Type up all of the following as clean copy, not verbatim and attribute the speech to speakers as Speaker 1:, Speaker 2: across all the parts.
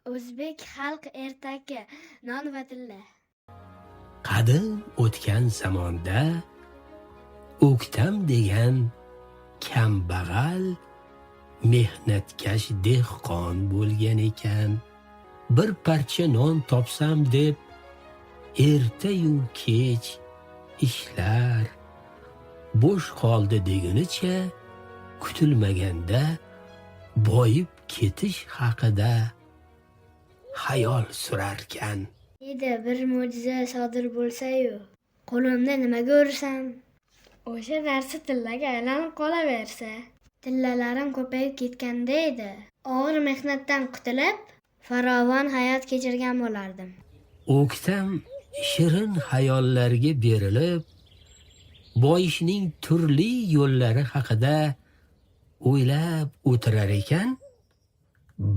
Speaker 1: O'zbek xalq ertagi non va tilla.
Speaker 2: Qadim o'tgan zamonda O'ktam degan kambag'al mehnatkash dehqon bo'lgan ekan. Bir parcha non topsam deb erta-yu kech ishlar. Bo'sh qoldi degunicha kutilmaganda boyib ketish haqida xayol surarkan.
Speaker 1: Edi bir mo'jiza sodir bo'lsa-yu, qo'limda nima ko'rsam, o'sha narsa tillaga aylanib qolaversa, tillalarim ko'payib ketganda edi. Og'ir mehnatdan qutulib, farovon hayot kechirgan bo'lardim.
Speaker 2: O'ktam shirin xayollarga berilib, boyishning turli yo'llari haqida o'ylab o'tirar ekan,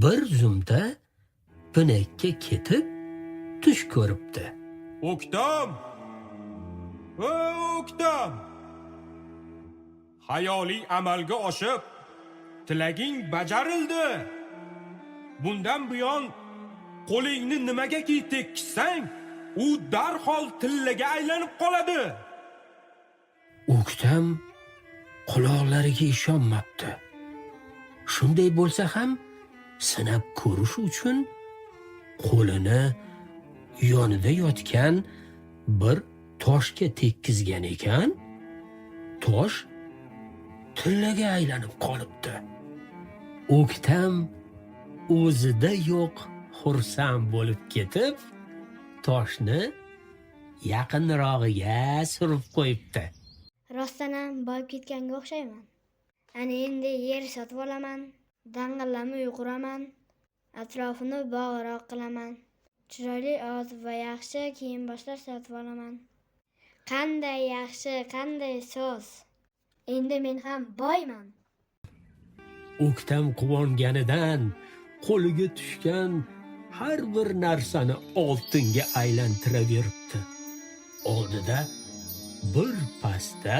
Speaker 2: bir zumda pinakka ketib tush ko'ribdi.
Speaker 3: O'ktam! O'ktam! Hayoliy amalga oshib, tilaging bajarildi. Bundan buyon qo'lingni nimagaki tekkizsang, u darhol tillaga aylanib qoladi.
Speaker 2: O'ktam quloqlariga ishonmabdi. Shunday bo'lsa ham sinab ko'rish uchun qo'lini yonida yotgan bir toshga tekkizgan ekan, tosh tillaga aylanib qolibdi. O'ktam o'zida yo'q xursand bo'lib ketib, toshni yaqinrog'iga surib qo'yibdi.
Speaker 1: Rostdan ham boyib ketganga o'xshayman. Ana endi yer sotib olaman, dang'illama uy quraman, atrofini bog'roq qilaman. Chiroyli oz va yaxshi kiyim-boshlar sotib olaman. Qanday yaxshi, qanday so'z. Endi men ham boyman.
Speaker 2: O'ktam quvonganidan qo'liga tushgan har bir narsani oltinga aylantiraveribdi. Oldida bir pasta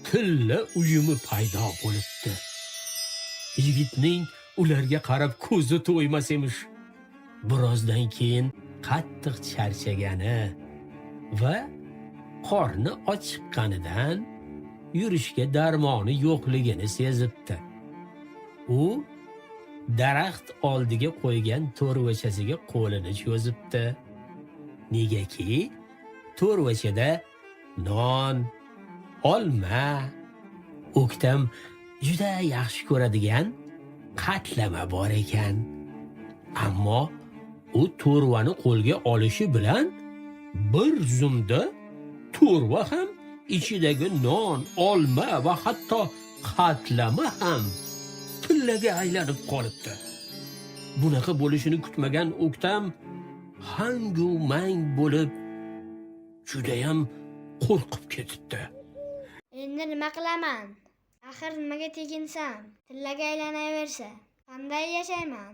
Speaker 2: tilla uyumi paydo bo'libdi. Yigitning ularga qarab ko'zi to'ymas emish. Birozdan keyin qattiq charchagani va qorni ochiqqanidan yurishga darmoni yo'qligini sezibdi. U daraxt oldiga qo'ygan to'rvachasiga qo'lini cho'zibdi. Negaki to'rvachada non, olma, O'ktam juda yaxshi ko'radigan qatlama bor ekan. Ammo u to'rvani qo'lga olishi bilan bir zumda to'rva ham ichidagi non, olma va hatto qatlama ham tillaga aylanib qolibdi. Bunaqa bo'lishini kutmagan O'ktam hangu mang bo'lib judayam qo'rqib ketibdi.
Speaker 1: Endi nima qilaman? Axir nimaga teginsam, tillaga aylanaversa, qanday yashayman?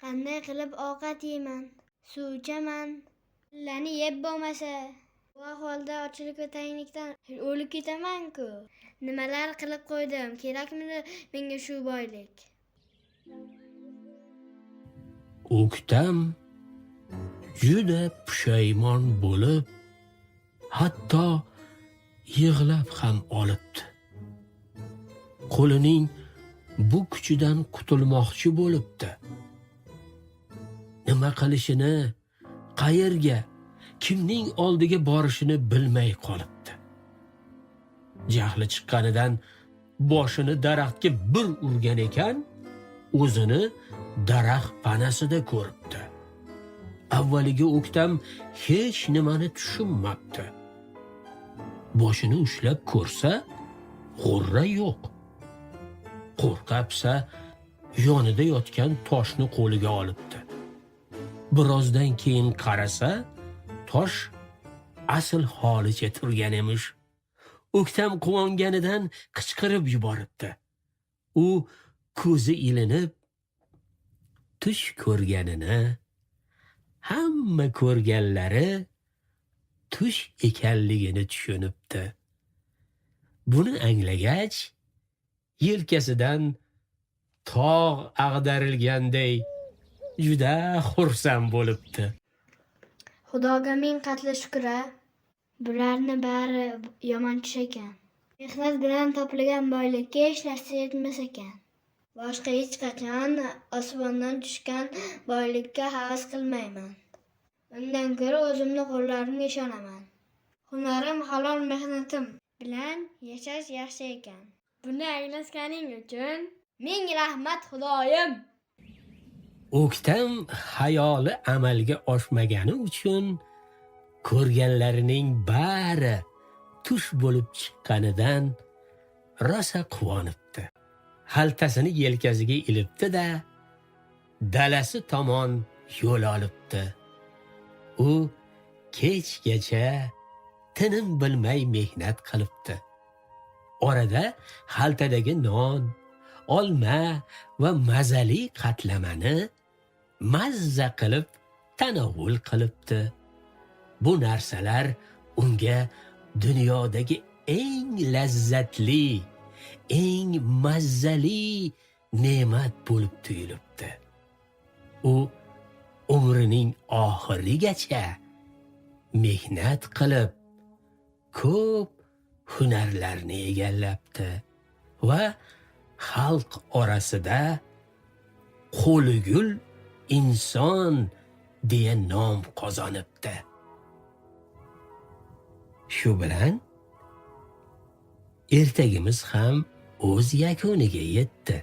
Speaker 1: Qanday qilib ovqat yeyman? Suv ichaman? Tillani yeb bo'lmasa, bu ahvolda ochlik va tanglikdan o'lib ketaman-ku. Nimalar qilib qo'ydim? Kerakmidi menga shu boylik?
Speaker 2: O'ktam juda pushaymon bo'lib, hatto yig'lab ham olibdi. Qo'lining bu kuchidan qutulmoqchi bo'libdi. Nima qilishini, qayerga, kimning oldiga borishini bilmay qolibdi. Jahli chiqqanidan boshini daraxtga bir urgan ekan, o'zini daraxt panasida ko'ribdi. Avvaliga O'ktam hech nimani tushunmabdi. Boshini ushlab ko'rsa, g'urra yo'q. Qo'rqapsa, yonida yotgan toshni qo'liga olibdi. Birozdan keyin qarasa, tosh asl holicha turgan emish. O'ktam quvonganidan qichqirib yuboribdi. U ko'zi ilinib, tush ko'rganini, hamma ko'rganlari tush ekanligini tushunibdi. Buni anglagach, yelkasidan tog' ag'darilganday juda xursand bo'libdi.
Speaker 1: Xudoga ming qatla shukr-a. Bularni bari yomon tush ekan. Mehnat bilan topilgan boylikka hech narsa yetmas ekan. Boshqa hech qachon osmondan tushgan boylikka havas qilmayman. Undan ko'ra o'zimni qo'llarimga ishonaman. Hunarim, halol mehnatim bilan yashash yaxshi ekan. Buni anglatganing uchun ming rahmat Xudoyim.
Speaker 2: O'ktam xayoli amalga oshmagani uchun ko'rganlarining bari tush bo'lib chiqqanidan rosa quvonibdi. Xaltasini yelkasiga ilibdi-da, dalasi tomon yo'l olibdi. U kechgacha tinim bilmay mehnat qilibdi. Orada xaltadagi non, olma va mazali qatlamani mazza qilib tanovul qilibdi. Bu narsalar unga dunyodagi eng lazzatli, eng mazzali ne'mat bo'lib tuyulibdi. U umrining oxirigacha mehnat qilib, ko'p hunarlarni egallabdi va xalq orasida qo'ligul inson deya nom qozonibdi. Shu bilan ertagimiz ham o'z yakuniga yetdi.